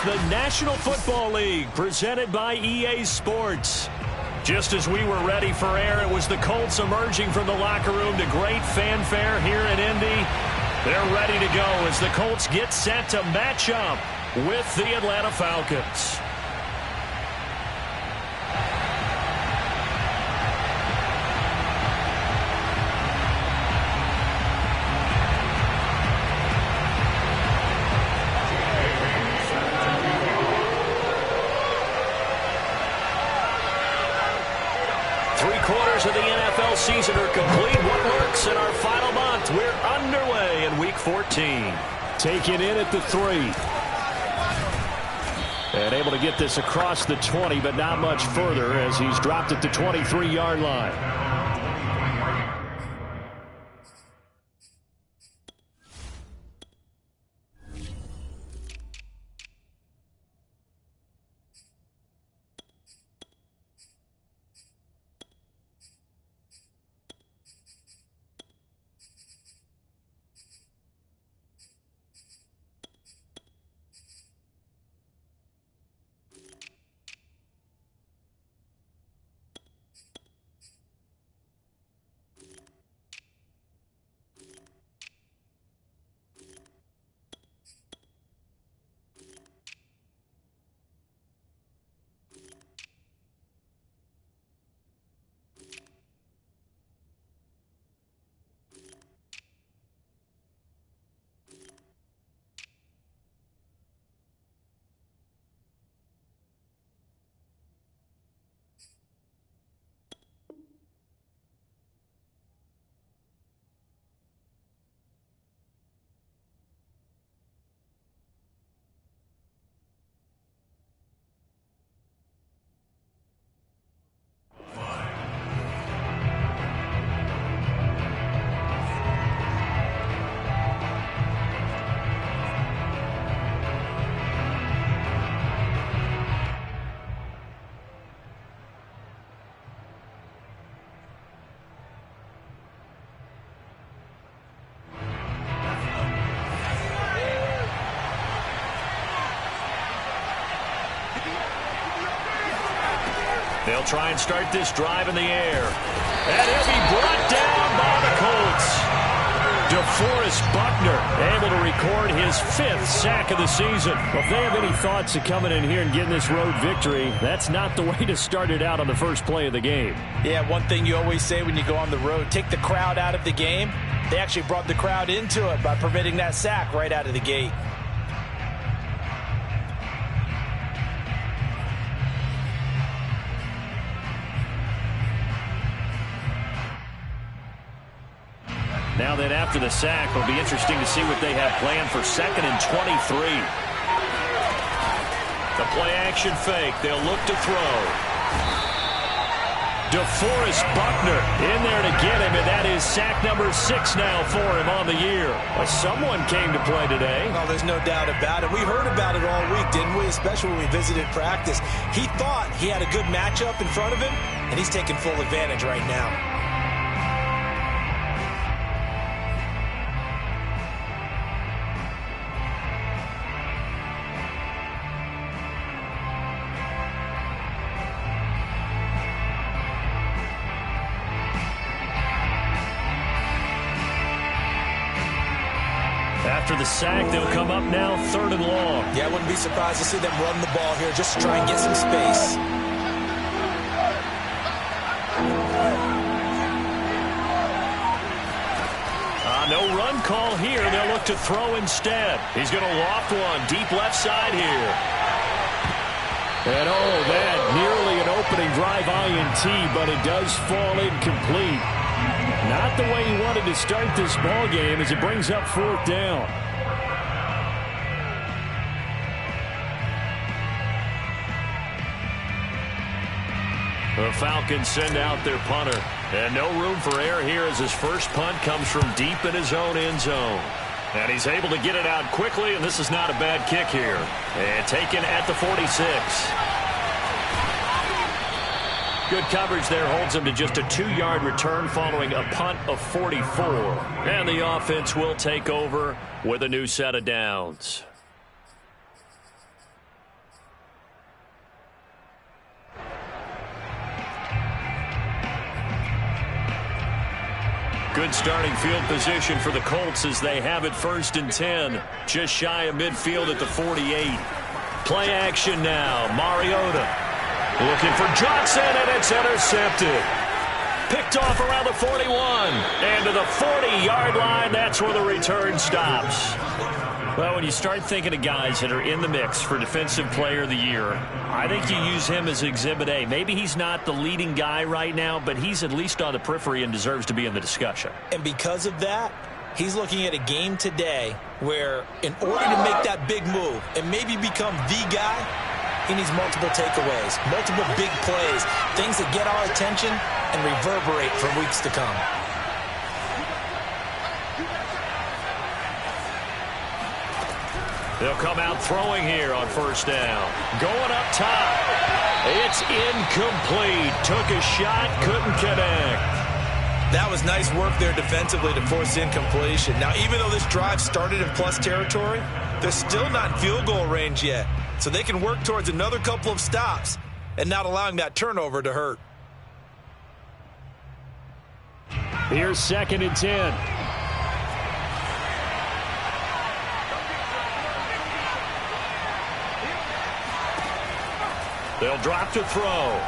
the National Football League, presented by EA Sports. Just as we were ready for air, it was the Colts emerging from the locker room to great fanfare here in Indy. They're ready to go as the Colts get set to match up with the Atlanta Falcons. Of the NFL season are complete. What works in our final month? We're underway in Week 14. Taken in at the 3. And able to get this across the 20, but not much further as he's dropped at the 23-yard line. They'll try and start this drive in the air. And he'll be brought down by the Colts. DeForest Buckner able to record his 5th sack of the season. Well, if they have any thoughts of coming in here and getting this road victory, that's not the way to start it out on the first play of the game. Yeah, one thing you always say when you go on the road, take the crowd out of the game. They actually brought the crowd into it by permitting that sack right out of the gate. Now then, after the sack, it'll be interesting to see what they have planned for 2nd and 23. The play-action fake. They'll look to throw. DeForest Buckner in there to get him, and that is sack number 6 now for him on the year. Well, someone came to play today. Oh, there's no doubt about it. We heard about it all week, didn't we? Especially when we visited practice. He thought he had a good matchup in front of him, and he's taking full advantage right now. After the sack, they'll come up now 3rd and long. Yeah, I wouldn't be surprised to see them run the ball here just to try and get some space. No run call here. They'll look to throw instead. He's going to loft one deep left side here. And oh, that nearly an opening drive INT, but it does fall incomplete. Not the way he wanted to start this ball game as it brings up 4th down. The Falcons send out their punter. And no room for error here as his first punt comes from deep in his own end zone. And he's able to get it out quickly, and this is not a bad kick here. And taken at the 46. Good coverage there holds him to just a 2-yard return following a punt of 44. And the offense will take over with a new set of downs. Good starting field position for the Colts as they have it 1st and 10. Just shy of midfield at the 48. Play action now. Mariota looking for Johnson, and it's intercepted. Picked off around the 41. And to the 40-yard line, that's where the return stops. Well, when you start thinking of guys that are in the mix for Defensive Player of the Year, I think you use him as Exhibit A. Maybe he's not the leading guy right now, but he's at least on the periphery and deserves to be in the discussion. And because of that, he's looking at a game today where in order to make that big move and maybe become the guy, he needs multiple takeaways, multiple big plays, things that get our attention and reverberate for weeks to come. They'll come out throwing here on 1st down. Going up top. It's incomplete. Took a shot, couldn't connect. That was nice work there defensively to force incompletion. Now, even though this drive started in plus territory, they're still not in field goal range yet. So they can work towards another couple of stops and not allowing that turnover to hurt. Here's 2nd and 10. They'll drop to throw.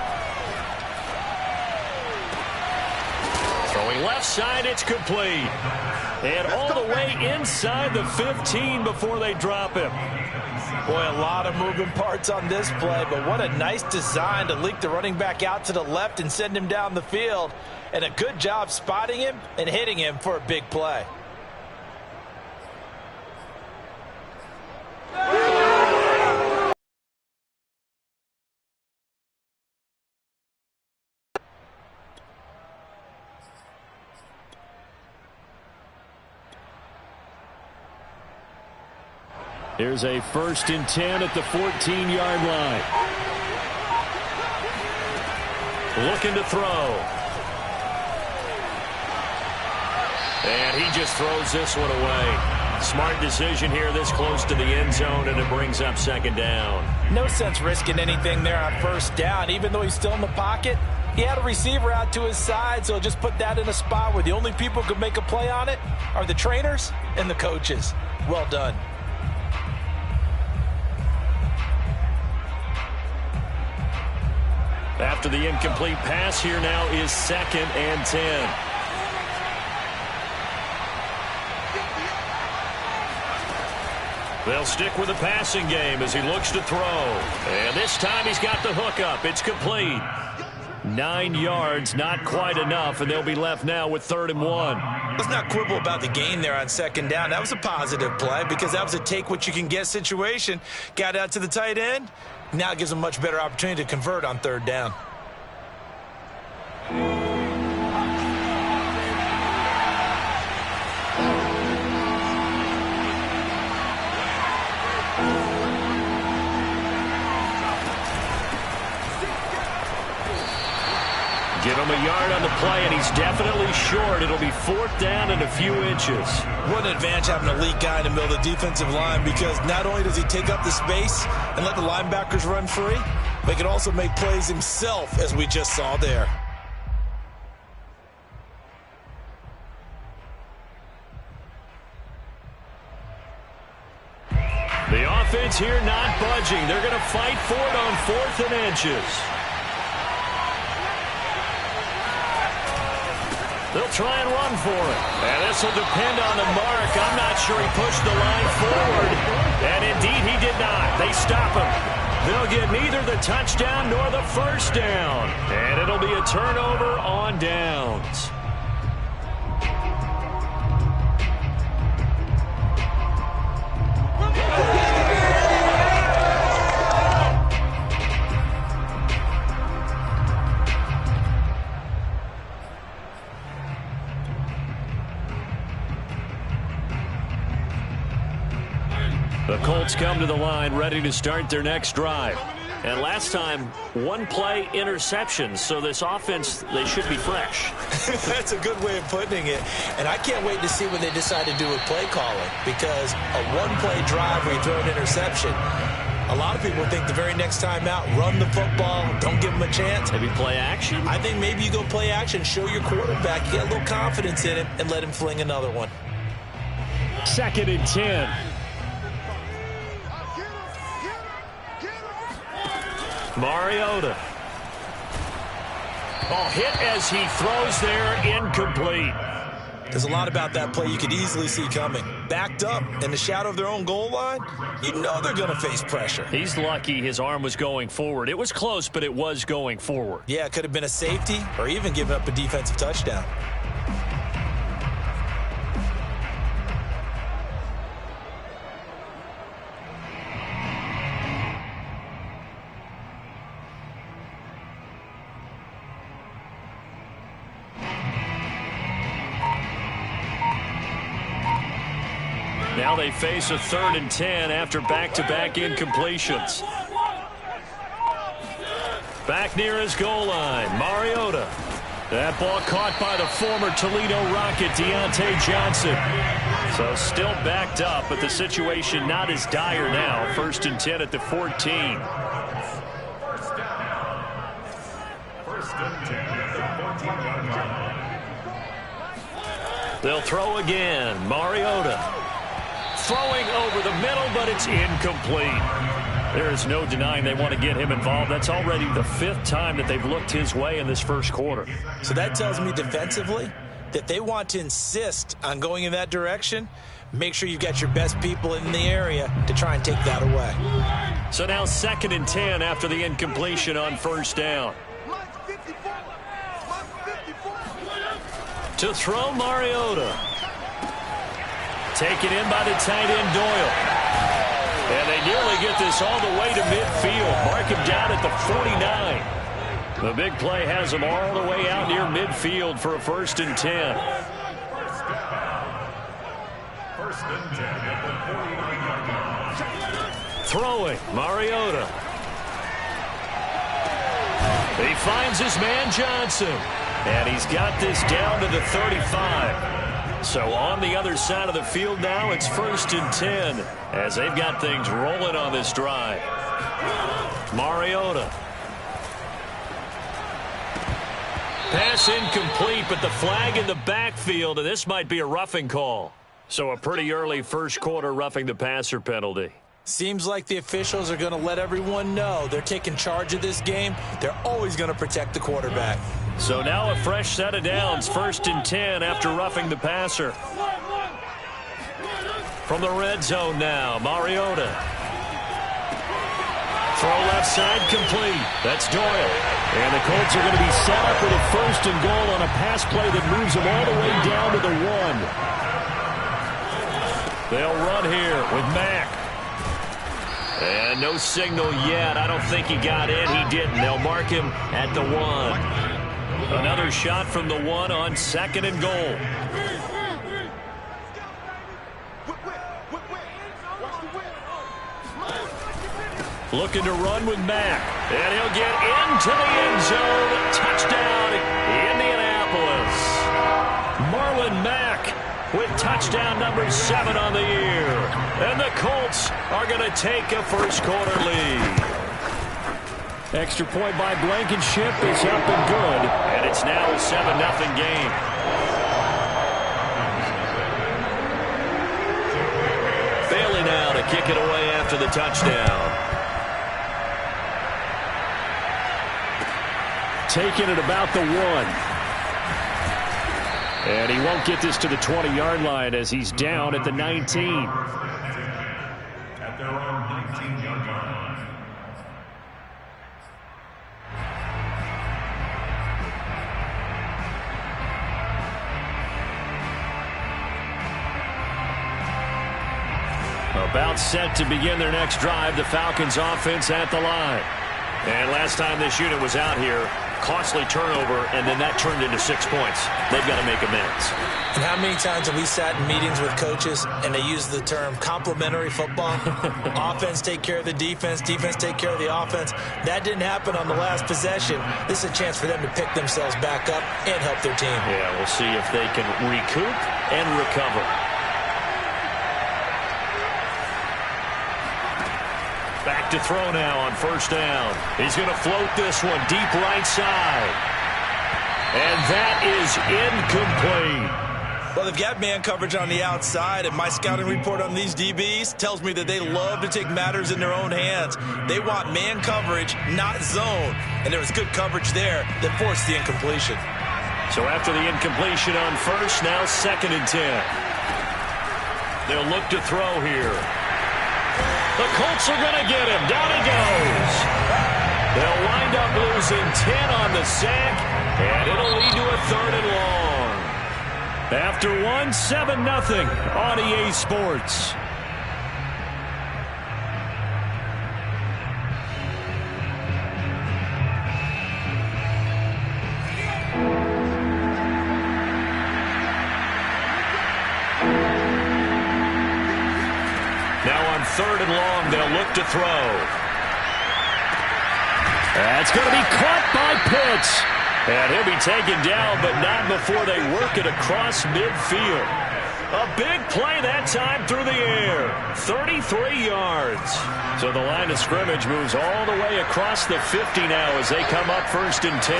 Throwing left side, it's complete. And all the way inside the 15 before they drop him. Boy, a lot of moving parts on this play, but what a nice design to leak the running back out to the left and send him down the field. And a good job spotting him and hitting him for a big play. Here's a 1st and 10 at the 14-yard line. Looking to throw. And he just throws this one away. Smart decision here this close to the end zone, and it brings up 2nd down. No sense risking anything there on 1st down. Even though he's still in the pocket, he had a receiver out to his side, so just put that in a spot where the only people who can make a play on it are the trainers and the coaches. Well done. After the incomplete pass, here now is 2nd and 10. They'll stick with the passing game as he looks to throw. And this time he's got the hook up. It's complete. 9 yards, not quite enough, and they'll be left now with 3rd and 1. Let's not quibble about the gain there on 2nd down. That was a positive play because that was a take-what-you-can-get situation. Got out to the tight end. Now it gives them a much better opportunity to convert on 3rd down. Give him a yard on the play, and he's definitely short. It'll be 4th down and a few inches. What an advantage having an elite guy in the middle of the defensive line, because not only does he take up the space and let the linebackers run free, but he can also make plays himself, as we just saw there. The offense here not budging. They're going to fight for it on 4th and inches. They'll try and run for it. And this will depend on the mark. I'm not sure he pushed the line forward. And indeed he did not. They stop him. They'll get neither the touchdown nor the 1st down. And it'll be a turnover on downs. The Colts come to the line ready to start their next drive. And last time, 1-play interception. So this offense, they should be fresh. That's a good way of putting it. And I can't wait to see what they decide to do with play calling. Because a 1-play drive where you throw an interception, A lot of people think the very next time out, run the football, don't give him a chance. Maybe play action? I think maybe you go play action, show your quarterback, you get a little confidence in him, and let him fling another one. 2nd and 10. Mariota. Ball hit as he throws there, incomplete. There's a lot about that play you could easily see coming. Backed up in the shadow of their own goal line, you know they're going to face pressure. He's lucky his arm was going forward. It was close, but it was going forward. Yeah, it could have been a safety or even given up a defensive touchdown. Now they face a 3rd and 10 after back-to-back incompletions. Back near his goal line, Mariota. That ball caught by the former Toledo Rocket, Deontay Johnson. So still backed up, but the situation not as dire now. 1st and 10 at the 14. First and 10 at the 14-yard line. They'll throw again, Mariota. Throwing over the middle, but it's incomplete. There is no denying they want to get him involved. That's already the 5th time that they've looked his way in this first quarter. So that tells me defensively that they want to insist on going in that direction. Make sure you've got your best people in the area to try and take that away. So now 2nd and 10 after the incompletion on 1st down. To throw, Mariota. Taken in by the tight end, Doyle. And they nearly get this all the way to midfield. Mark him down at the 49. The big play has him all the way out near midfield for a 1st and 10. First and 10 at the 49-yard line. Throwing, Mariota. He finds his man, Johnson. And he's got this down to the 35. So on the other side of the field now, it's 1st and 10 as they've got things rolling on this drive. Mariota. Pass incomplete, but the flag in the backfield, and this might be a roughing call. So a pretty early first quarter roughing the passer penalty. Seems like the officials are going to let everyone know they're taking charge of this game. They're always going to protect the quarterback. So now a fresh set of downs, 1st and 10 after roughing the passer. From the red zone now, Mariota. Throw left side complete. That's Doyle. And the Colts are going to be set up with a 1st and goal on a pass play that moves them all the way down to the 1. They'll run here with Mack. And no signal yet. I don't think he got in. He didn't. They'll mark him at the 1. Another shot from the 1 on 2nd and goal. Looking to run with Mack. And he'll get into the end zone. Touchdown, Indianapolis. Marlon Mack with touchdown number 7 on the year. And the Colts are going to take a first quarter lead. Extra point by Blankenship is up and good. And it's now a 7-0 game. Bailey now to kick it away after the touchdown. Taking it about the 1. And he won't get this to the 20-yard line as he's down at the 19. At their own 19-yard line. About set to begin their next drive, the Falcons offense at the line. And last time this unit was out here, costly turnover, and then that turned into 6 points. They've got to make amends. And how many times have we sat in meetings with coaches and they use the term complementary football? Offense take care of the defense, defense take care of the offense. That didn't happen on the last possession. This is a chance for them to pick themselves back up and help their team. Yeah, we'll see if they can recoup and recover. Back to throw now on first down. He's going to float this one deep right side. And that is incomplete. Well, they've got man coverage on the outside, and my scouting report on these DBs tells me that they love to take matters in their own hands. They want man coverage, not zone. And there was good coverage there that forced the incompletion. So after the incompletion on first, now 2nd and 10. They'll look to throw here. The Colts are going to get him. Down he goes. They'll wind up losing 10 on the sack, and it'll lead to a 3rd and long. After 7-0 on EA Sports. Now on 3rd and long, they'll look to throw. That's going to be caught by Pitts. And he'll be taken down, but not before they work it across midfield. A big play that time through the air. 33 yards. So the line of scrimmage moves all the way across the 50 now as they come up 1st and 10.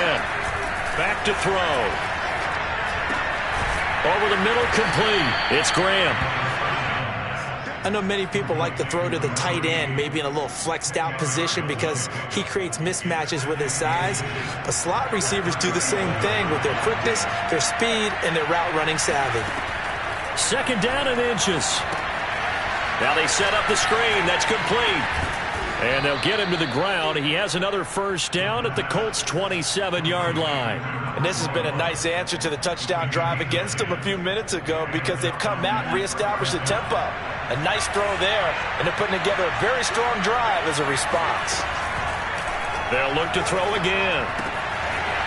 Back to throw. Over the middle, complete. It's Graham. I know many people like to throw to the tight end, maybe in a little flexed out position because he creates mismatches with his size. But slot receivers do the same thing with their quickness, their speed, and their route running savvy. 2nd down and inches. Now they set up the screen. That's complete. And they'll get him to the ground. He has another 1st down at the Colts' 27-yard line. And this has been a nice answer to the touchdown drive against them a few minutes ago because they've come out and reestablished the tempo. A nice throw there, and they're putting together a very strong drive as a response. They'll look to throw again.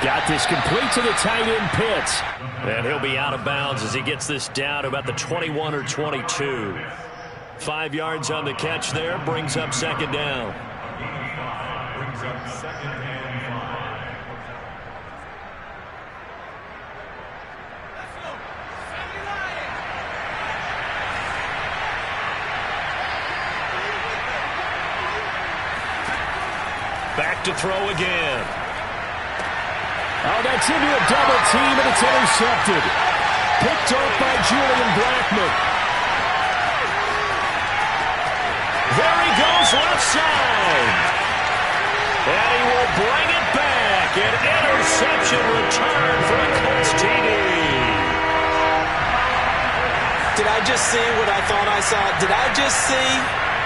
Got this complete to the tight end, Pitts. And he'll be out of bounds as he gets this down to about the 21 or 22. 5 yards on the catch there, brings up 2nd down. Brings up 2nd and 5. Back to throw again. Oh, that's into a double team, and it's intercepted. Picked off by Julian Blackmon. There he goes, left side. And he will bring it back. An interception return for a Colts TD. Did I just see what I thought I saw? Did I just see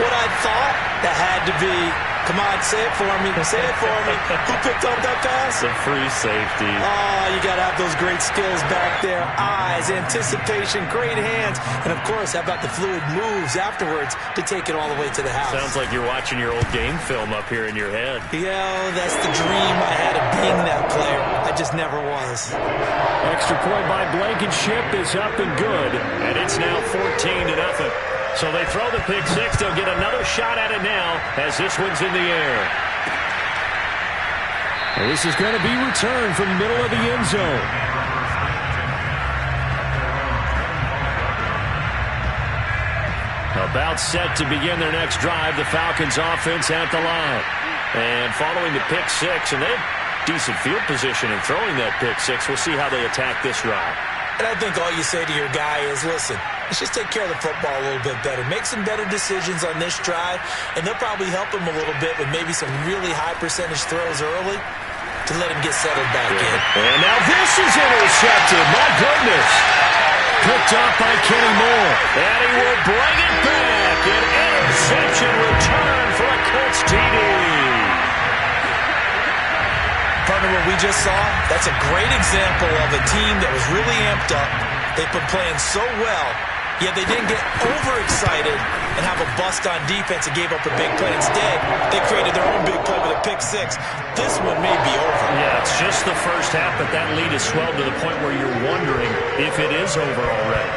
what I thought? That had to be. Come on, say it for me. Say it for me. Who picked up that pass? The free safety. Oh, you got to have those great skills back there. Eyes, anticipation, great hands. And, of course, how about the fluid moves afterwards to take it all the way to the house? Sounds like you're watching your old game film up here in your head. Yeah, that's the dream I had of being that player. I just never was. Extra point by Blankenship is up and good. And it's now 14-0. So they throw the pick six. They'll get another shot at it now as this one's in the air. And this is going to be returned from the middle of the end zone. About set to begin their next drive. The Falcons offense at the line. And following the pick six, and they have decent field position in throwing that pick six. We'll see how they attack this drive. And I think all you say to your guy is, listen, let's just take care of the football a little bit better. Make some better decisions on this drive, and they'll probably help him a little bit with maybe some really high percentage throws early to let him get settled back in. And now this is intercepted. My goodness. Picked off by Kenny Moore. And he will bring it back. An interception return for a Colts TD. Partner, what we just saw, that's a great example of a team that was really amped up. They've been playing so well, yet they didn't get overexcited and have a bust on defense and gave up a big play. Instead, they created their own big play with a pick six. This one may be over. Yeah, it's just the first half, but that lead has swelled to the point where you're wondering if it is over already.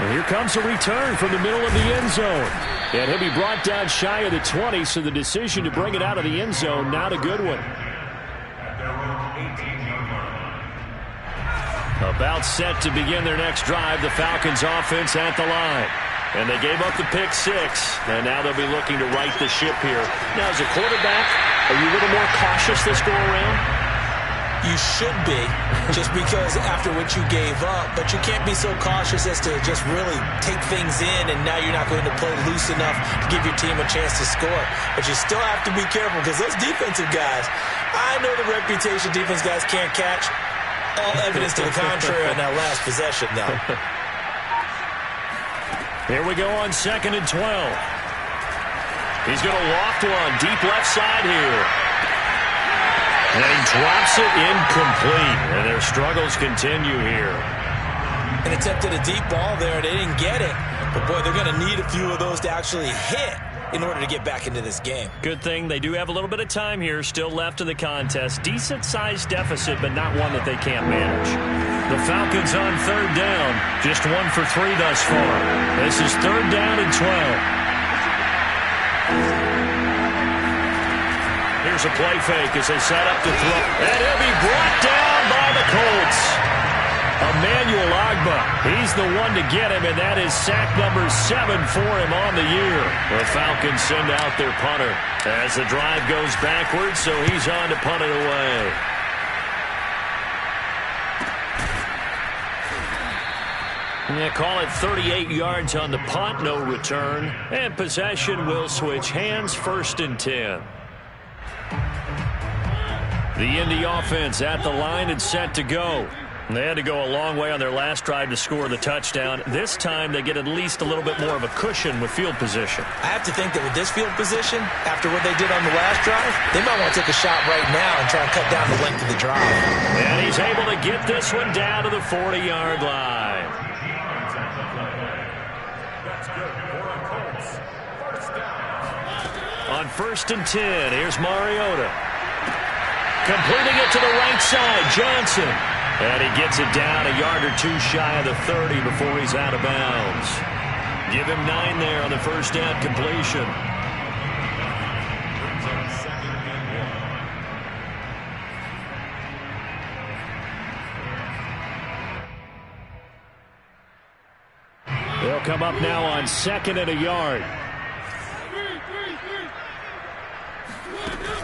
Well, here comes a return from the middle of the end zone. And he'll be brought down shy of the 20, so the decision to bring it out of the end zone, not a good one. About set to begin their next drive, the Falcons offense at the line. And they gave up the pick 6, and now they'll be looking to right the ship here. Now, as a quarterback, are you a little more cautious this go-around? You should be, just because after what you gave up, but you can't be so cautious as to just really take things in, and now you're not going to play loose enough to give your team a chance to score. But you still have to be careful, because those defensive guys, I know the reputation defense guys can't catch. All evidence to the contrary on that last possession, though. Here we go on 2nd and 12. He's going to loft one deep left side here. And he drops it incomplete. And their struggles continue here. And attempted a deep ball there. They didn't get it. But, boy, they're going to need a few of those to actually hit in order to get back into this game. Good thing they do have a little bit of time here still left in the contest. Decent-sized deficit, but not one that they can't manage. The Falcons on 3rd down. Just 1 for 3 thus far. This is 3rd down and 12. Here's a play fake as they set up to throw. And he'll be brought down by the Colts. Emmanuel Ogbah, he's the one to get him, and that is sack number 7 for him on the year. The Falcons send out their punter as the drive goes backwards, so he's on to punt it away. Yeah, call it 38 yards on the punt, no return. And possession will switch hands, 1st and 10. The Indy offense at the line and set to go. They had to go a long way on their last drive to score the touchdown. This time they get at least a little bit more of a cushion with field position. I have to think that with this field position, after what they did on the last drive, they might want to take a shot right now and try and cut down the length of the drive. And he's able to get this one down to the 40-yard line. On 1st and 10, here's Mariota. Completing it to the right side, Johnson. And he gets it down a yard or 2 shy of the 30 before he's out of bounds. Give him 9 there on the 1st down completion. They'll come up now on 2nd and a yard.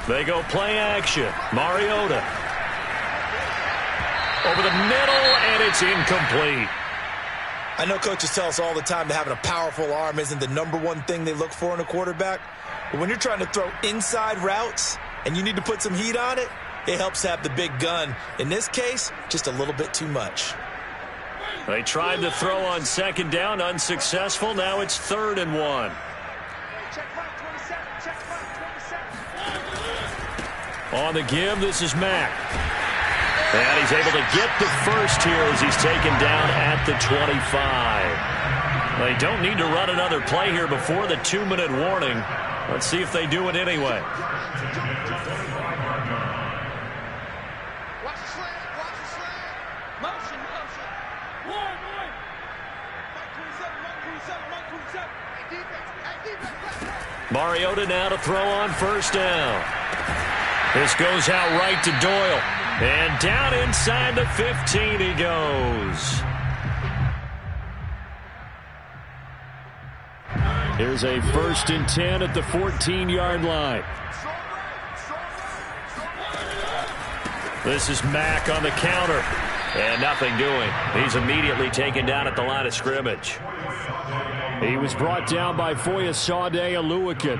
They go play action. Mariota. Over the middle, and it's incomplete. I know coaches tell us all the time that having a powerful arm isn't the #1 thing they look for in a quarterback. But when you're trying to throw inside routes and you need to put some heat on it, it helps have the big gun. In this case, just a little bit too much. They tried to throw on 2nd down, unsuccessful. Now it's 3rd and 1. On the give, this is Mack. And he's able to get the first here as he's taken down at the 25. They don't need to run another play here before the 2-minute warning. Let's see if they do it anyway. Watch the slant, watch the slant. Motion, motion. One. Mike 27. Hey, defense. Mariota now to throw on 1st down. This goes out right to Doyle. And down inside the 15 he goes. Here's a 1st and 10 at the 14-yard line. This is Mack on the counter. And nothing doing. He's immediately taken down at the line of scrimmage. He was brought down by Foyesade Oluwakin.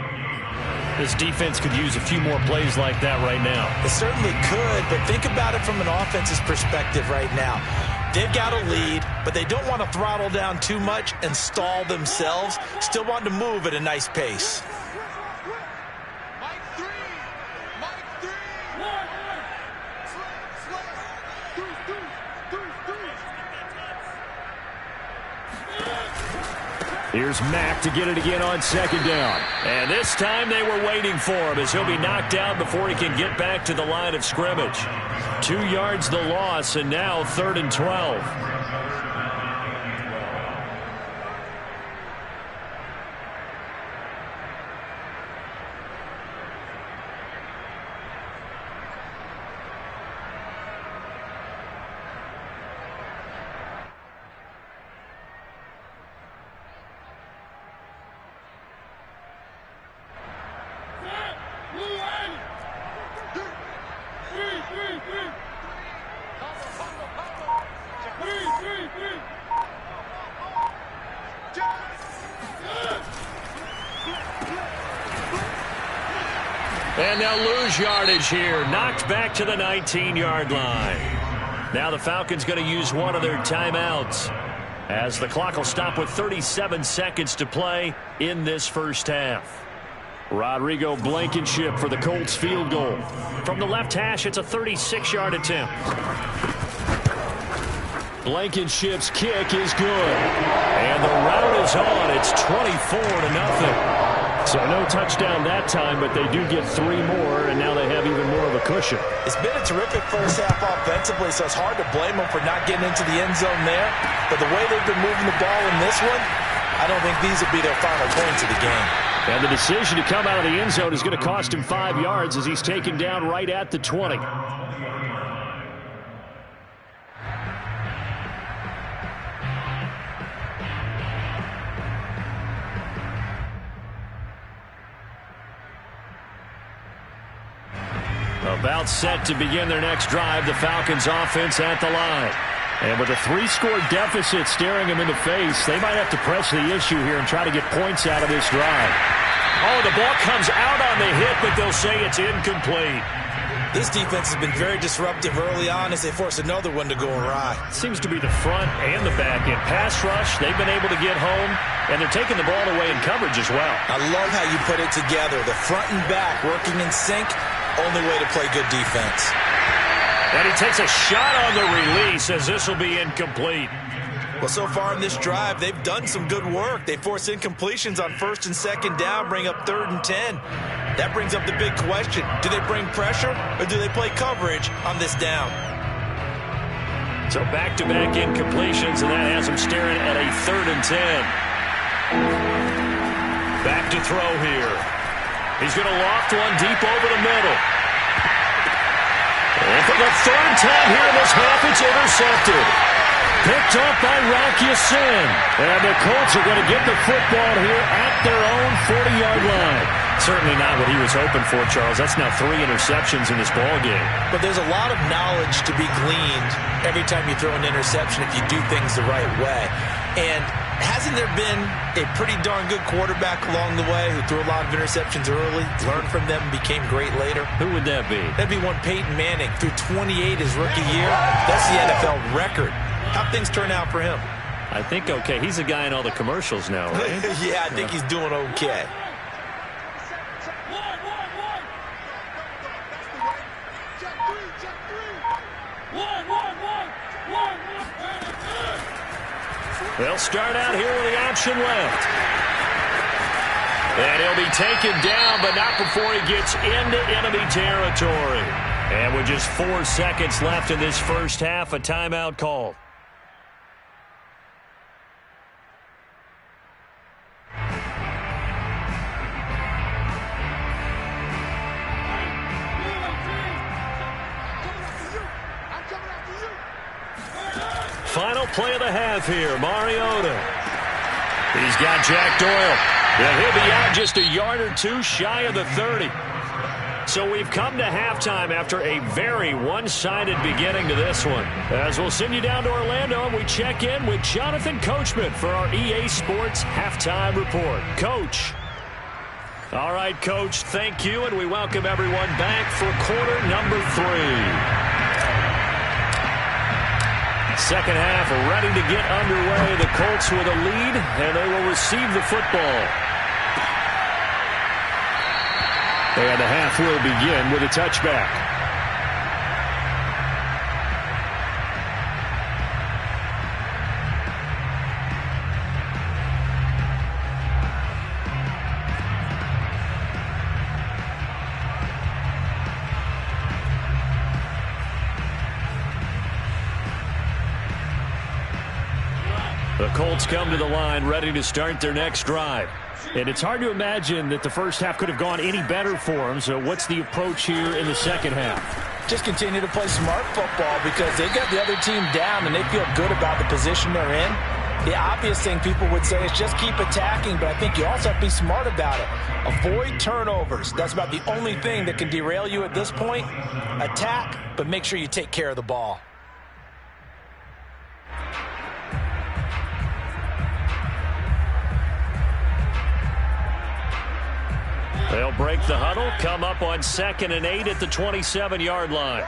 This defense could use a few more plays like that right now. It certainly could, but think about it from an offense's perspective right now. They've got a lead, but they don't want to throttle down too much and stall themselves. Still want to move at a nice pace. Mike 3. Here's Mack to get it again on 2nd down. And this time they were waiting for him as he'll be knocked down before he can get back to the line of scrimmage. 2 yards the loss, and now 3rd and 12. And they'll lose yardage here. Knocked back to the 19-yard line. Now the Falcons going to use one of their timeouts, as the clock will stop with 37 seconds to play in this first half. Rodrigo Blankenship for the Colts field goal. From the left hash, it's a 36-yard attempt. Blankenship's kick is good. And the route is on. It's 24-0. So no touchdown that time, but they do get 3 more, and now they have even more of a cushion. It's been a terrific first half offensively, so it's hard to blame them for not getting into the end zone there. But the way they've been moving the ball in this one, I don't think these will be their final points of the game. And the decision to come out of the end zone is going to cost him 5 yards as he's taken down right at the 20. About set to begin their next drive, the Falcons offense at the line. And with a 3-score deficit staring them in the face, they might have to press the issue here and try to get points out of this drive. Oh, the ball comes out on the hit, but they'll say it's incomplete. This defense has been very disruptive early on as they force another one to go awry. Seems to be the front and the back end. Pass rush, they've been able to get home, and they're taking the ball away in coverage as well. I love how you put it together. The front and back working in sync. Only way to play good defense. And he takes a shot on the release as this will be incomplete. Well, so far in this drive, they've done some good work. They force incompletions on 1st and 2nd down, bring up 3rd and 10. That brings up the big question. Do they bring pressure or do they play coverage on this down? So back-to-back incompletions, and that has them staring at a 3rd and 10. Back to throw here. He's going to loft one deep over the middle. And for the 3rd time here in this half, it's intercepted. Picked up by Rocky Sin. And the Colts are going to get the football here at their own 40-yard line. Certainly not what he was hoping for, Charles. That's now 3 interceptions in this ball game. But there's a lot of knowledge to be gleaned every time you throw an interception if you do things the right way. And hasn't there been a pretty darn good quarterback along the way who threw a lot of interceptions early, learned from them, and became great later? Who would that be? That'd be one Peyton Manning. Threw 28 his rookie year. That's the NFL record. How'd things turn out for him? I think okay. He's a guy in all the commercials now, right? Yeah, I think he's doing okay. They'll start out here with the option left. And he'll be taken down, but not before he gets into enemy territory. And with just 4 seconds left in this first half, a timeout called. Final play of the half here, Mariota. He's got Jack Doyle. And he'll be out just a yard or 2 shy of the 30. So we've come to halftime after a very one-sided beginning to this one. As we'll send you down to Orlando, and we check in with Jonathan Coachman for our EA Sports Halftime Report. Coach. All right, Coach, thank you, and we welcome everyone back for quarter number 3. Second half ready to get underway. The Colts with a lead, and they will receive the football. And the half will begin with a touchback. The Colts come to the line ready to start their next drive. And it's hard to imagine that the first half could have gone any better for them. So what's the approach here in the second half? Just continue to play smart football because they got the other team down and they feel good about the position they're in. The obvious thing people would say is just keep attacking, but I think you also have to be smart about it. Avoid turnovers. That's about the only thing that can derail you at this point. Attack, but make sure you take care of the ball. They'll break the huddle, come up on 2nd and 8 at the 27-yard line.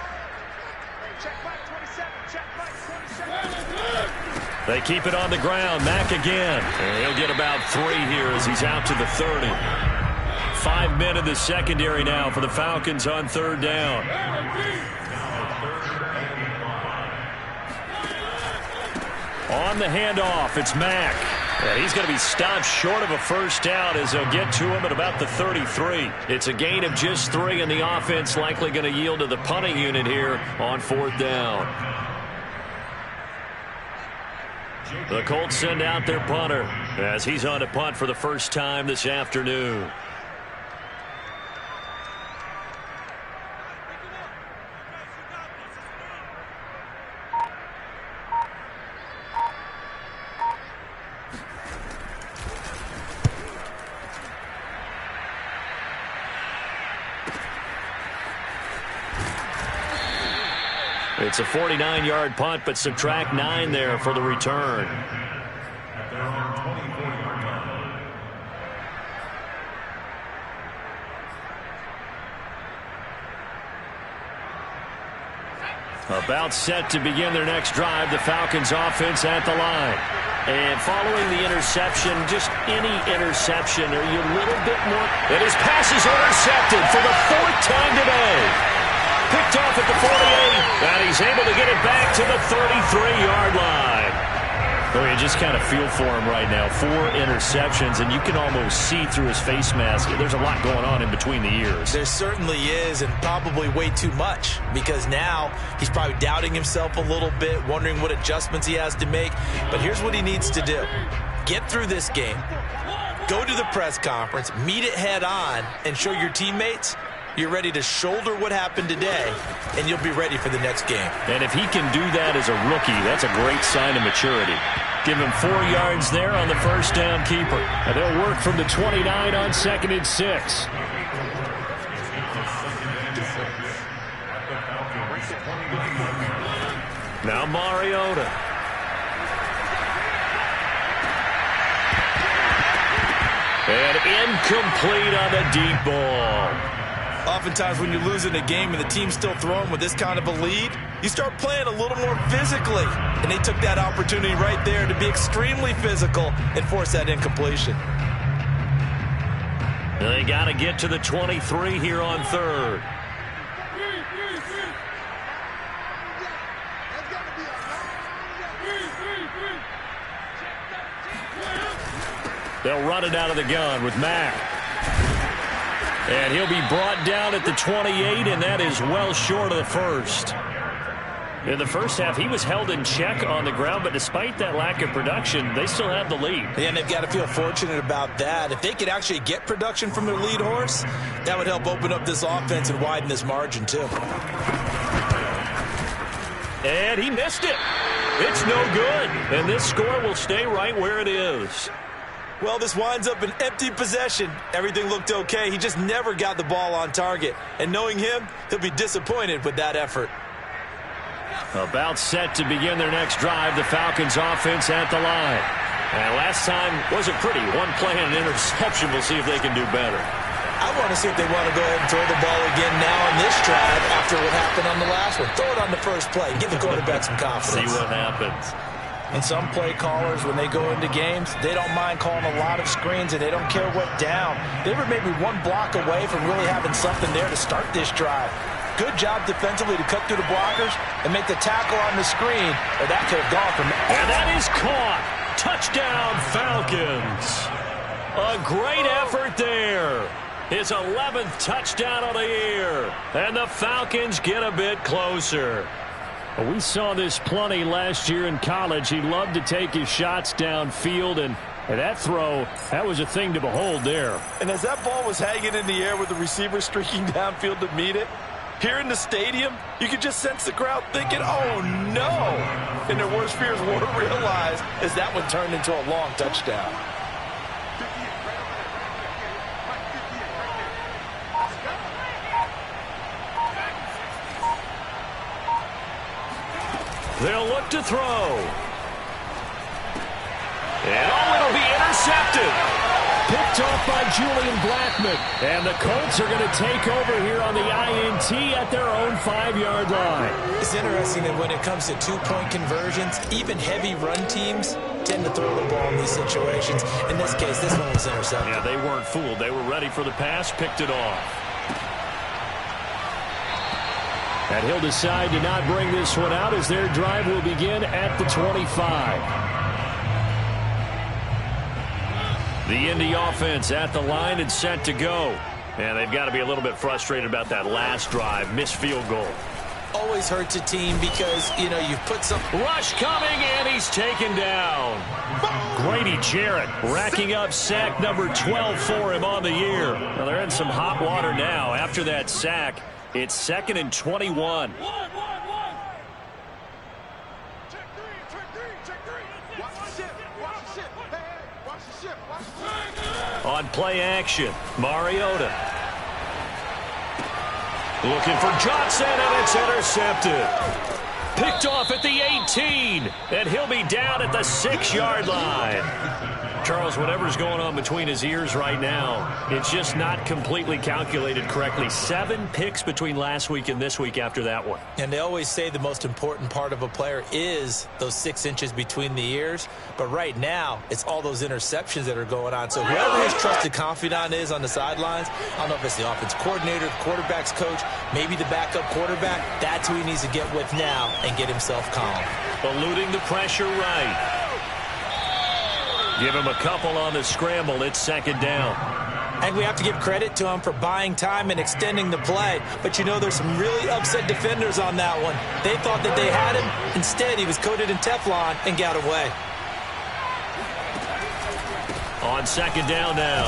They keep it on the ground. Mack again. And he'll get about 3 here as he's out to the 30. 5 men in the secondary now for the Falcons on 3rd down. On the handoff, it's Mack. And he's going to be stopped short of a first down as they'll get to him at about the 33. It's a gain of just 3, and the offense likely going to yield to the punting unit here on 4th down. The Colts send out their punter as he's on to punt for the first time this afternoon. It's a 49-yard punt, but subtract 9 there for the return. About set to begin their next drive, the Falcons offense at the line. And following the interception, just any interception, are you a little bit more? And his pass is intercepted for the 4th time today. Picked off at the 48, and he's able to get it back to the 33-yard line. Well, you just kind of feel for him right now. 4 interceptions, and you can almost see through his face mask. There's a lot going on in between the ears. There certainly is, and probably way too much, because now he's probably doubting himself a little bit, wondering what adjustments he has to make. But here's what he needs to do. Get through this game, go to the press conference, meet it head on, and show your teammates you're ready to shoulder what happened today, and you'll be ready for the next game. And if he can do that as a rookie, that's a great sign of maturity. Give him 4 yards there on the first down keeper. And they'll work from the 29 on 2nd and 6. Now Mariota. And incomplete on the deep ball. Oftentimes when you're losing a game and the team's still throwing with this kind of a lead, you start playing a little more physically. And they took that opportunity right there to be extremely physical and force that incompletion. They got to get to the 23 here on 3rd. They'll run it out of the gun with Mack. And he'll be brought down at the 28, and that is well short of the first. In the first half, he was held in check on the ground, but despite that lack of production, they still have the lead. And they've got to feel fortunate about that. If they could actually get production from their lead horse, that would help open up this offense and widen this margin, too. And he missed it. It's no good. And this score will stay right where it is. Well, this winds up an empty possession. Everything looked okay. He just never got the ball on target. And knowing him, he'll be disappointed with that effort. About set to begin their next drive, the Falcons offense at the line. And last time wasn't pretty. 1 play and an interception. We'll see if they can do better. I want to see if they want to go ahead and throw the ball again now on this drive after what happened on the last one. Throw it on the first play. Give the quarterback some confidence. See what happens. And some play callers, when they go into games, they don't mind calling a lot of screens, and they don't care what down. They were maybe 1 block away from really having something there to start this drive. Good job defensively to cut through the blockers and make the tackle on the screen, or that could have gone from... And that is caught. Touchdown, Falcons. A great effort there. His 11th touchdown of the year. And the Falcons get a bit closer. We saw this plenty last year in college. He loved to take his shots downfield, and that throw, that was a thing to behold there. And as that ball was hanging in the air with the receiver streaking downfield to meet it, here in the stadium, you could just sense the crowd thinking, oh, no. And their worst fears were realized as that one turned into a long touchdown. They'll look to throw. And it'll be intercepted. Picked off by Julian Blackmon. And the Colts are going to take over here on the INT at their own 5-yard line. It's interesting that when it comes to two-point conversions, even heavy run teams tend to throw the ball in these situations. In this case, this one was intercepted. Yeah, they weren't fooled. They were ready for the pass, picked it off. And he'll decide to not bring this one out as their drive will begin at the 25. The Indy offense at the line and set to go. And they've got to be a little bit frustrated about that last drive. Missed field goal. Always hurts a team because, you know, you've put some... Rush coming, and he's taken down. Grady Jarrett racking up sack number 12 for him on the year. Well, they're in some hot water now. After that sack, it's 2nd and 21. On play action, Mariota. Looking for Johnson, and it's intercepted. Picked off at the 18, and he'll be down at the 6-yard line. Charles, whatever's going on between his ears right now, it's just not completely calculated correctly. 7 picks between last week and this week after that one. And they always say the most important part of a player is those 6 inches between the ears. But right now, it's all those interceptions that are going on. So whoever his trusted confidant is on the sidelines, I don't know if it's the offense coordinator, the quarterback's coach, maybe the backup quarterback, that's who he needs to get with now and get himself calm. Eluding the pressure right. Give him a couple on the scramble. It's 2nd down. And we have to give credit to him for buying time and extending the play. But, you know, there's some really upset defenders on that one. They thought that they had him. Instead, he was coated in Teflon and got away. On 2nd down now,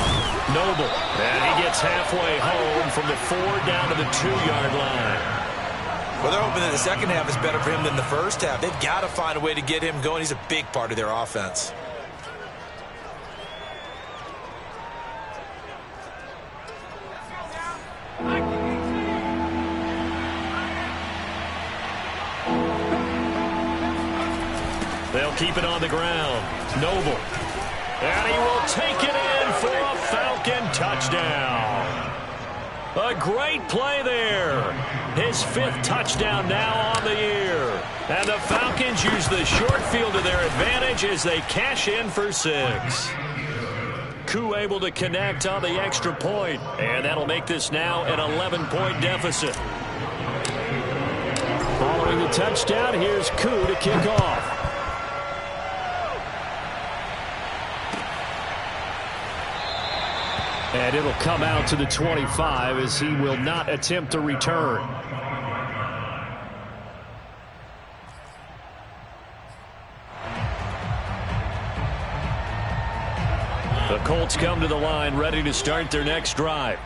Noble. And he gets halfway home from the 4 down to the 2-yard line. Well, they're hoping that the second half is better for him than the first half. They've got to find a way to get him going. He's a big part of their offense. They'll keep it on the ground. Noble. And he will take it in for a Falcon touchdown. A great play there. His 5th touchdown now on the year. And the Falcons use the short field to their advantage as they cash in for 6. Koo able to connect on the extra point. And that'll make this now an 11-point deficit. Following the touchdown, here's Koo to kick off. And it'll come out to the 25 as he will not attempt to return. The Colts come to the line ready to start their next drive.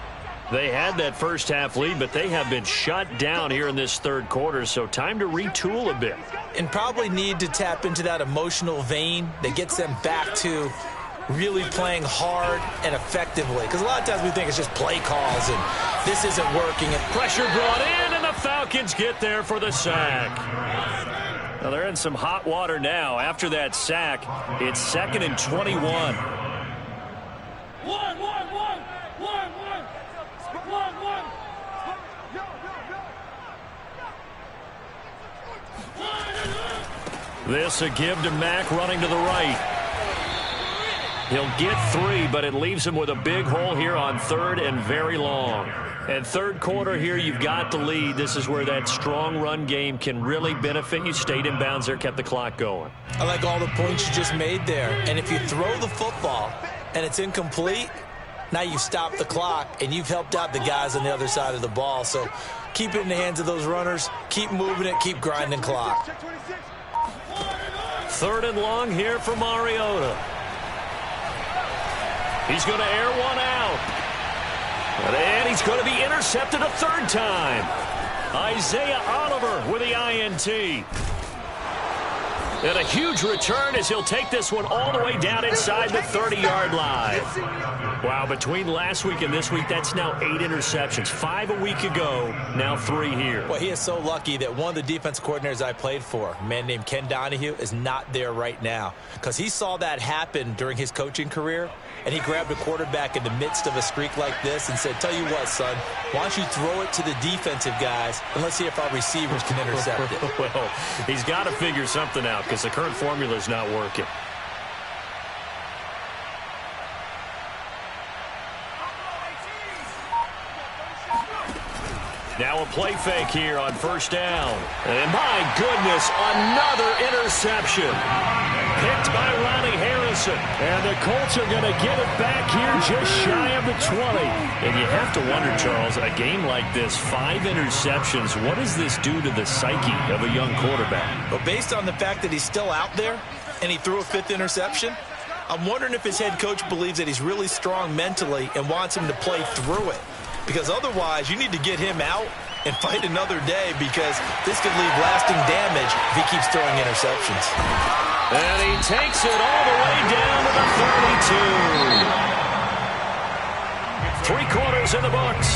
They had that first half lead, but they have been shut down here in this 3rd quarter, so time to retool a bit. And probably need to tap into that emotional vein that gets them back to really playing hard and effectively. Because a lot of times we think it's just play calls and this isn't working. And pressure brought in, and the Falcons get there for the sack. Now they're in some hot water now. After that sack, it's 2nd and 21. This a give to Mack running to the right. He'll get 3, but it leaves him with a big hole here on 3rd and very long. And 3rd quarter here, you've got the lead. This is where that strong run game can really benefit you. Stayed in bounds there, kept the clock going. I like all the points you just made there. And if you throw the football and it's incomplete, now you've stopped the clock and you've helped out the guys on the other side of the ball. So keep it in the hands of those runners. Keep moving it. Keep grinding clock. 3rd and long here for Mariota. He's going to air one out. And he's going to be intercepted a 3rd time. Isaiah Oliver with the INT. And a huge return as he'll take this one all the way down inside the 30-yard line. Wow, between last week and this week, that's now 8 interceptions. 5 a week ago, now 3 here. Well, he is so lucky that one of the defense coordinators I played for, a man named Ken Donahue, is not there right now. Because he saw that happen during his coaching career, and he grabbed a quarterback in the midst of a streak like this and said, tell you what, son, why don't you throw it to the defensive guys, and let's see if our receivers can intercept it. Well, he's got to figure something out because the current formula is not working. Now a play fake here on first down. And my goodness, another interception. Picked by Ronnie Harrison. And the Colts are going to get it back here just shy of the 20. And you have to wonder, Charles, a game like this, 5 interceptions, what does this do to the psyche of a young quarterback? But based on the fact that he's still out there and he threw a 5th interception, I'm wondering if his head coach believes that he's really strong mentally and wants him to play through it. Because otherwise, you need to get him out and fight another day because this could leave lasting damage if he keeps throwing interceptions. And he takes it all the way down to the 32. 3 quarters in the books.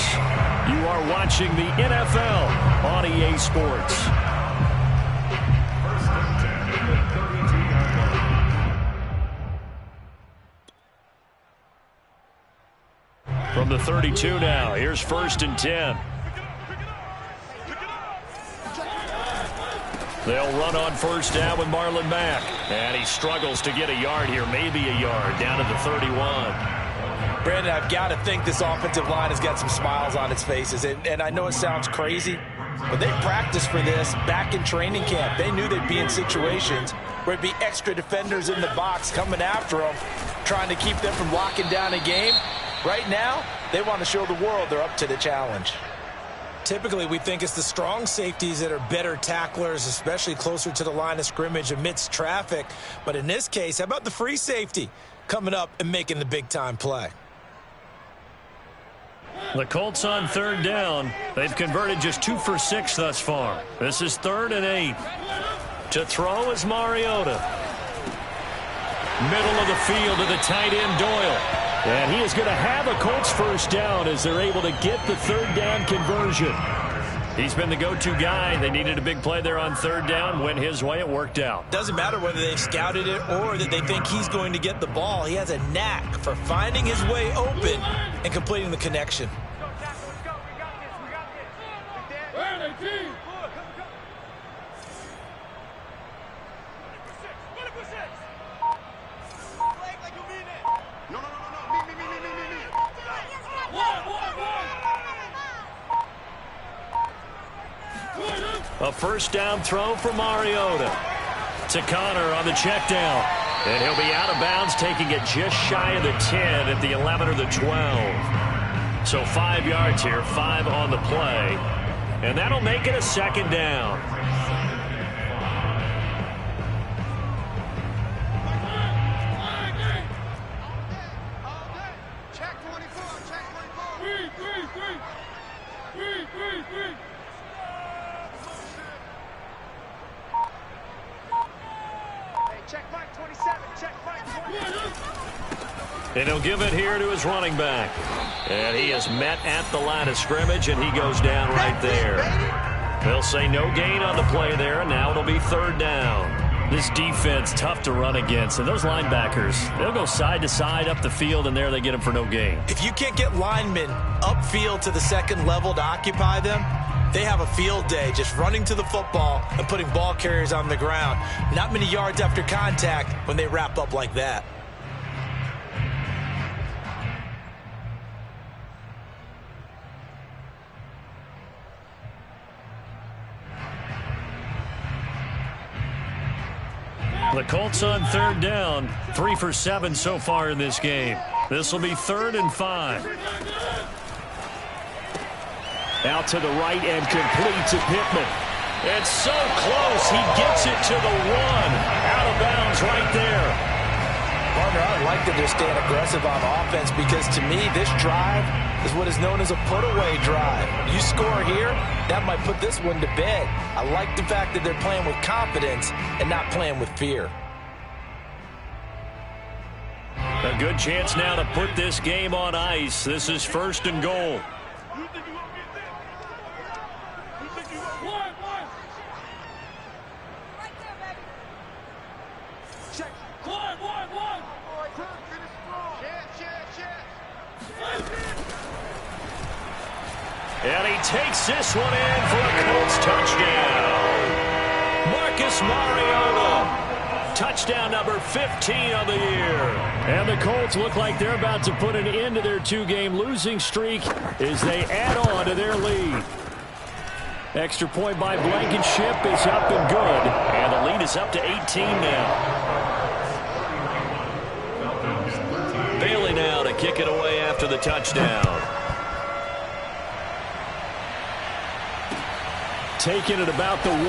You are watching the NFL on EA Sports. From the 32 now, here's 1st and 10. They'll run on first down with Marlon Mack. And he struggles to get a yard here, maybe a yard, down to the 31. Brandon, I've got to think this offensive line has got some smiles on its faces. And I know it sounds crazy, but they practiced for this back in training camp. They knew they'd be in situations where it'd be extra defenders in the box coming after them, trying to keep them from locking down a game. Right now, they want to show the world they're up to the challenge. Typically, we think it's the strong safeties that are better tacklers, especially closer to the line of scrimmage amidst traffic. But in this case, how about the free safety coming up and making the big-time play? The Colts on 3rd down. They've converted just 2 for 6 thus far. This is 3rd and 8. To throw is Mariota. Middle of the field to the tight end, Doyle. And he is going to have a Colts first down as they're able to get the 3rd down conversion. He's been the go-to guy. They needed a big play there on 3rd down. Went his way. It worked out. Doesn't matter whether they've scouted it or that they think he's going to get the ball. He has a knack for finding his way open and completing the connection. A first down throw for Mariota. To Connor on the check down. And he'll be out of bounds, taking it just shy of the 10 at the 11 or the 12. So 5 yards here, 5 on the play. And that'll make it a 2nd down. Check 24, check 24. 3. Check Mike 27. Check Mike 27. And he'll give it here to his running back. And he is met at the line of scrimmage, and he goes down right there. They'll say no gain on the play there, and now it'll be 3rd down. This defense, tough to run against. And those linebackers, they'll go side to side up the field, and there they get them for no gain. If you can't get linemen upfield to the 2nd level to occupy them, they have a field day just running to the football and putting ball carriers on the ground. Not many yards after contact when they wrap up like that. The Colts on 3rd down, 3 for 7 so far in this game. This will be 3rd and 5. Out to the right and complete to Pittman. It's so close, he gets it to the 1. Out of bounds right there. Gardner, I like that they're staying aggressive on offense because, to me, this drive is what is known as a put-away drive. You score here, that might put this one to bed. I like the fact that they're playing with confidence and not playing with fear. A good chance now to put this game on ice. This is 1st and goal. And he takes this one in for a Colts touchdown. Marcus Mariota. Touchdown number 15 of the year. And the Colts look like they're about to put an end to their 2-game losing streak as they add on to their lead. Extra point by Blankenship is up and good. And the lead is up to 18 now. Bailey now to kick it away after the touchdown. Taking it about the 1.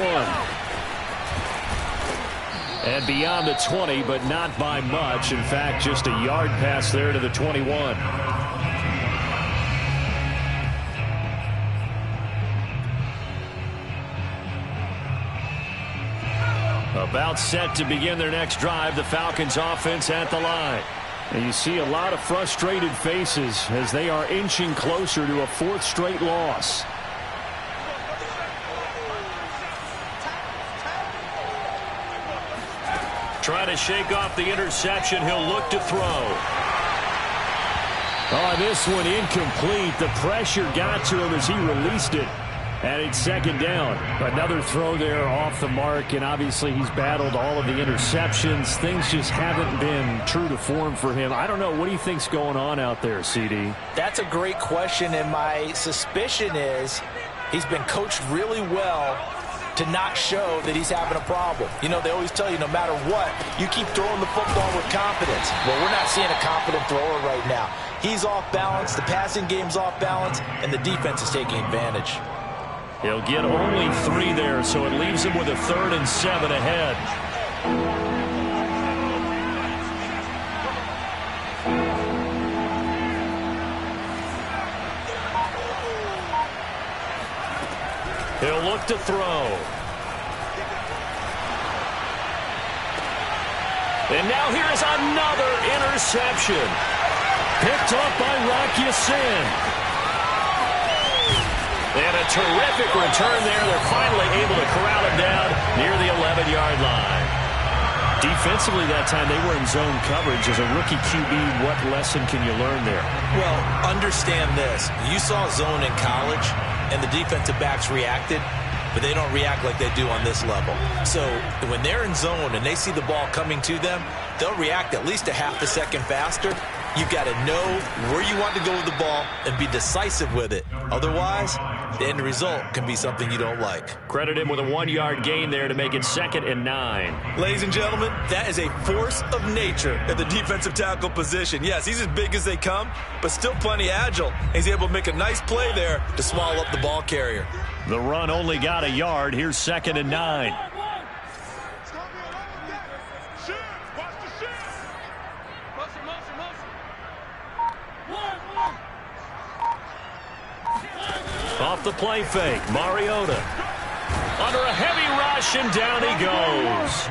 And beyond the 20, but not by much. In fact, just a yard pass there to the 21. About set to begin their next drive, the Falcons offense at the line. And you see a lot of frustrated faces as they are inching closer to a 4th straight loss. Trying to shake off the interception. He'll look to throw. Oh, this one incomplete. The pressure got to him as he released it. And it's 2nd down. Another throw there off the mark, and obviously he's battled all of the interceptions. Things just haven't been true to form for him. I don't know. What do you think's going on out there, CD? That's a great question, and my suspicion is he's been coached really well to not show that he's having a problem. You know, they always tell you no matter what, you keep throwing the football with confidence. Well, we're not seeing a confident thrower right now. He's off balance, the passing game's off balance, and the defense is taking advantage. He'll get only 3 there, so it leaves him with a 3rd and 7 ahead. He'll look to throw. And now here's another interception. Picked off by Rock Ya-Sin. And a terrific return there. They're finally able to corral him down near the 11-yard line. Defensively that time they were in zone coverage. As a rookie QB, what lesson can you learn there? Well, understand this. You saw zone in college, and the defensive backs reacted, but they don't react like they do on this level. So when they're in zone and they see the ball coming to them, they'll react at least a half a second faster. You've got to know where you want to go with the ball and be decisive with it. Otherwise, the end result can be something you don't like. Credit him with a 1-yard gain there to make it 2nd and 9. Ladies and gentlemen, that is a force of nature at the defensive tackle position. Yes, he's as big as they come, but still plenty agile. He's able to make a nice play there to swallow up the ball carrier. The run only got a yard. Here's 2nd and 9. Off the play fake, Mariota. Under a heavy rush, and down he goes.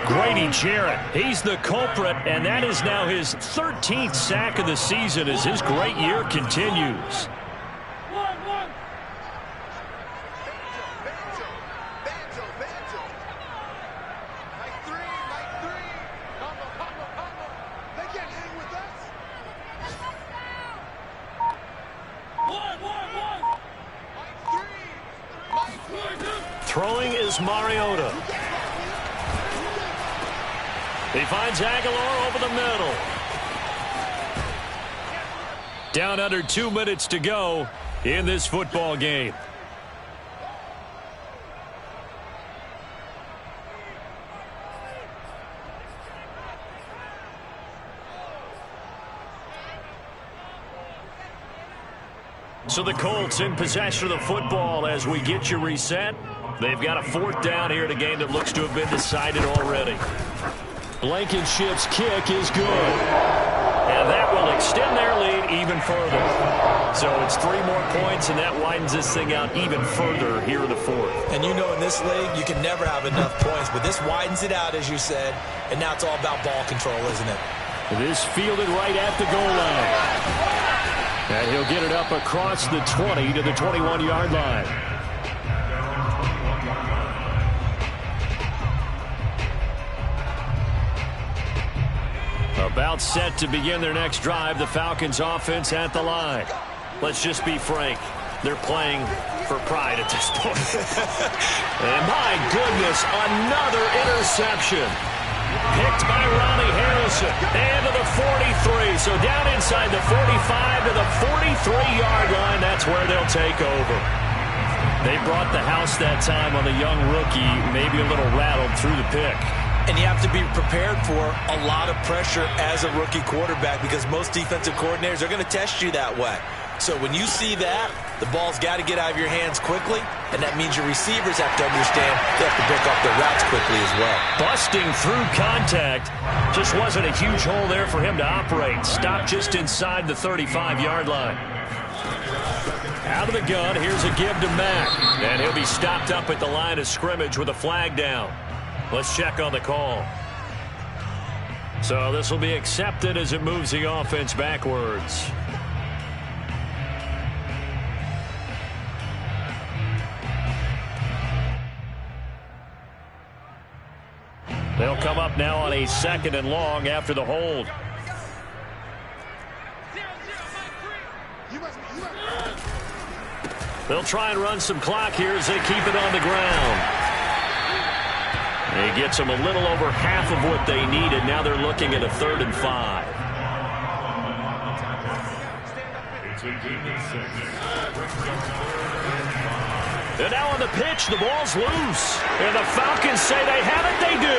Grady Jarrett, he's the culprit, and that is now his 13th sack of the season as his great year continues. Throwing is Mariota. He finds Aguilar over the middle. Down under 2 minutes to go in this football game. So the Colts in possession of the football as we get you reset. They've got a 4th down here in a game that looks to have been decided already. Blankenship's kick is good. And that will extend their lead even further. So it's 3 more points, and that widens this thing out even further here in the fourth. And you know in this league, you can never have enough points, but this widens it out, as you said, and now it's all about ball control, isn't it? This fielded right at the goal line. And he'll get it up across the 20 to the 21-yard line. About set to begin their next drive, the Falcons offense at the line. Let's just be frank. They're playing for pride at this point. And my goodness, another interception. Picked by Ronnie Harrison. And to the 43. So down inside the 45 to the 43-yard line. That's where they'll take over. They brought the house that time on the young rookie, maybe a little rattled through the pick. And you have to be prepared for a lot of pressure as a rookie quarterback because most defensive coordinators are going to test you that way. So when you see that, the ball's got to get out of your hands quickly, and that means your receivers have to understand they have to break off their routes quickly as well. Busting through contact. Just wasn't a huge hole there for him to operate. Stopped just inside the 35-yard line. Out of the gun, here's a give to Mack. And he'll be stopped up at the line of scrimmage with a flag down. Let's check on the call. So this will be accepted as it moves the offense backwards. They'll come up now on a 2nd and long after the hold. They'll try and run some clock here as they keep it on the ground. He gets them a little over half of what they needed. Now they're looking at a 3rd and 5. And now on the pitch, the ball's loose. And the Falcons say they have it. They do.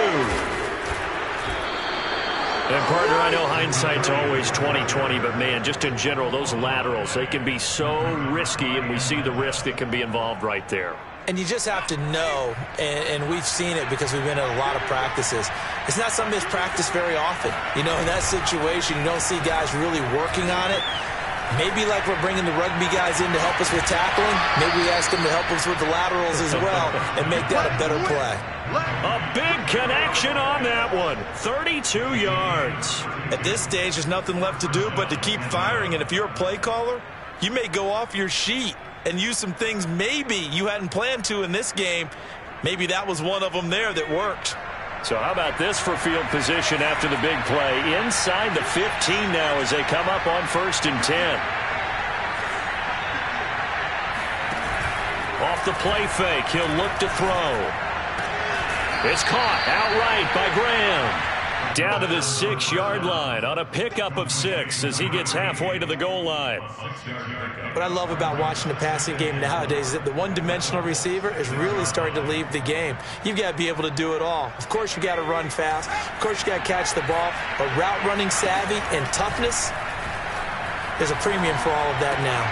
And, partner, I know hindsight's always 20/20, but, man, just in general, those laterals, they can be so risky, and we see the risk that can be involved right there. And you just have to know, and we've seen it because we've been at a lot of practices. It's not something that's practiced very often. You know, in that situation, you don't see guys really working on it. Maybe like we're bringing the rugby guys in to help us with tackling, maybe we ask them to help us with the laterals as well and make that a better play. A big connection on that one. 32 yards. At this stage, there's nothing left to do but to keep firing. And if you're a play caller, you may go off your sheet and use some things maybe you hadn't planned to in this game. Maybe that was one of them there that worked. So how about this for field position after the big play? Inside the 15 now as they come up on 1st and 10. Off the play fake, he'll look to throw. It's caught outright by Graham. Down to the 6-yard line on a pickup of 6 as he gets halfway to the goal line. What I love about watching the passing game nowadays is that the one-dimensional receiver is really starting to leave the game. You've got to be able to do it all. Of course, you got to run fast. Of course, you got to catch the ball. But route running savvy and toughness, there's a premium for all of that now.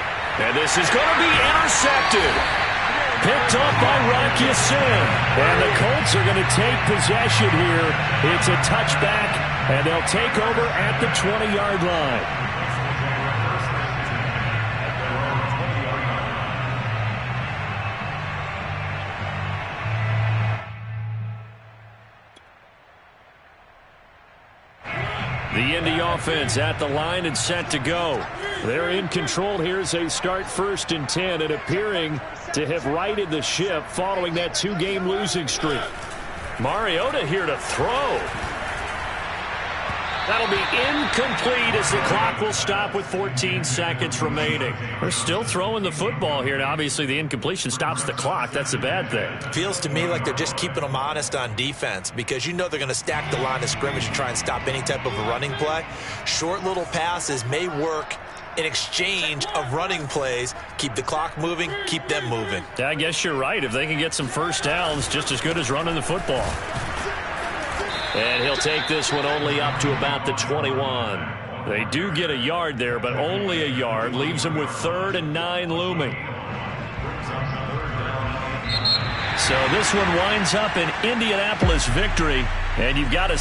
And this is going to be intercepted. Picked up by Rock Ya-Sin. And the Colts are going to take possession here. It's a touchback, and they'll take over at the 20-yard line. The Indy offense at the line and set to go. They're in control here as they start 1st and 10 and appearing to have righted the ship following that 2-game losing streak. Mariota here to throw. That'll be incomplete as the clock will stop with 14 seconds remaining. They're still throwing the football here. Now, obviously, the incompletion stops the clock. That's a bad thing. Feels to me like they're just keeping them honest on defense because you know they're going to stack the line of scrimmage and try and stop any type of a running play. Short little passes may work in exchange of running plays. Keep the clock moving, keep them moving. Yeah, I guess you're right. If they can get some first downs, just as good as running the football. And he'll take this one only up to about the 21. They do get a yard there, but only a yard. Leaves them with 3rd and 9 looming. So this one winds up an Indianapolis victory, and you've got to